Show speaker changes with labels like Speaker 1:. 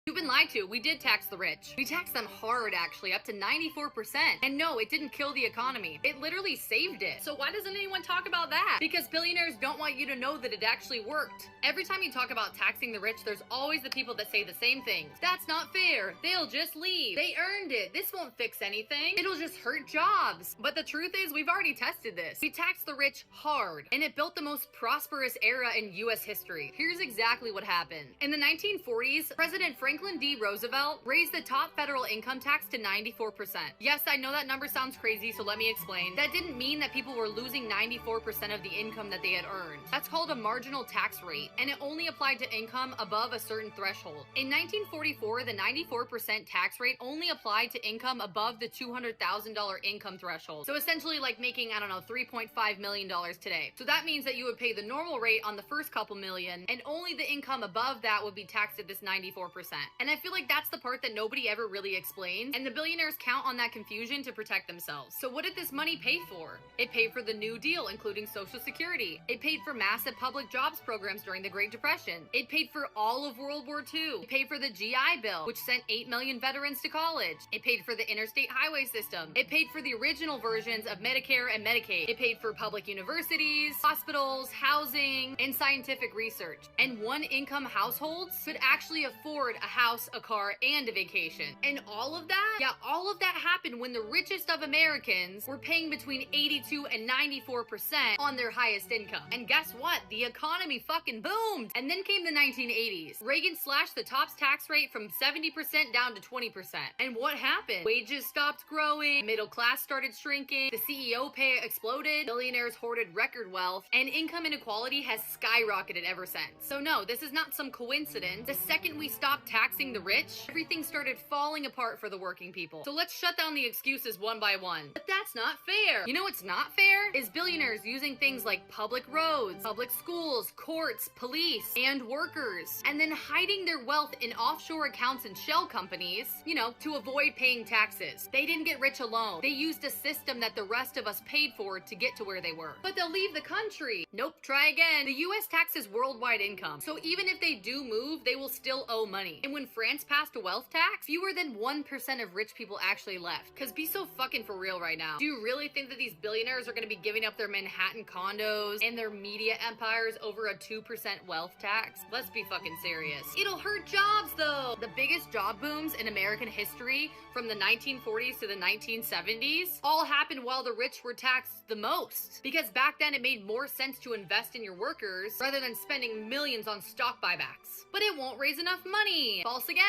Speaker 1: You've been lied to. We did tax the rich. We taxed them hard, actually, up to 94%. And no, it didn't kill the economy. It literally saved it. So why doesn't anyone talk about that? Because billionaires don't want you to know that it actually worked. Every time you talk about taxing the rich, there's always the people that say the same things. That's not fair. They'll just leave. They earned it. This won't fix anything. It'll just hurt jobs. But the truth is, we've already tested this. We taxed the rich hard, and it built the most prosperous era in US history. Here's exactly what happened. In the 1940s, President Franklin D. Roosevelt raised the top federal income tax to 94%. Yes, I know that number sounds crazy, so let me explain. That didn't mean that people were losing 94% of the income that they had earned. That's called a marginal tax rate, and it only applied to income above a certain threshold. In 1944, the 94% tax rate only applied to income above the $200,000 income threshold. So essentially like making, I don't know, $3.5 million today. So that means that you would pay the normal rate on the first couple million, and only the income above that would be taxed at this 94%. And I feel like that's the part that nobody ever really explains, and the billionaires count on that confusion to protect themselves. So what did this money pay for? It paid for the New Deal, including Social Security. It paid for massive public jobs programs during the Great Depression. It paid for all of World War II. It paid for the GI Bill, which sent 8 million veterans to college. It paid for the interstate highway system. It paid for the original versions of Medicare and Medicaid. It paid for public universities, hospitals, housing, and scientific research. And one-income households could actually afford a house, a car, and a vacation. And all of that? Yeah, all of that happened when the richest of Americans were paying between 82 and 94% on their highest income. And guess what? The economy fucking boomed. And then came the 1980s. Reagan slashed the top tax rate from 70% down to 20%. And what happened? Wages stopped growing, middle class started shrinking, the CEO pay exploded, billionaires hoarded record wealth, and income inequality has skyrocketed ever since. So no, this is not some coincidence. The second we stopped taxing the rich, everything started falling apart for the working people. So let's shut down the excuses one by one. But that's not fair. You know what's not fair? Is billionaires using things like public roads, public schools, courts, police, and workers, and then hiding their wealth in offshore accounts and shell companies, you know, to avoid paying taxes. They didn't get rich alone. They used a system that the rest of us paid for to get to where they were. But they'll leave the country. Nope, try again. The US taxes worldwide income. So even if they do move, they will still owe money. And when France passed a wealth tax, fewer than 1% of rich people actually left. Cause be so fucking for real right now. Do you really think that these billionaires are gonna be giving up their Manhattan condos and their media empires over a 2% wealth tax? Let's be fucking serious. It'll hurt jobs though. The biggest job booms in American history from the 1940s to the 1970s all happened while the rich were taxed the most. Because back then it made more sense to invest in your workers rather than spending millions on stock buybacks. But it won't raise enough money. False again.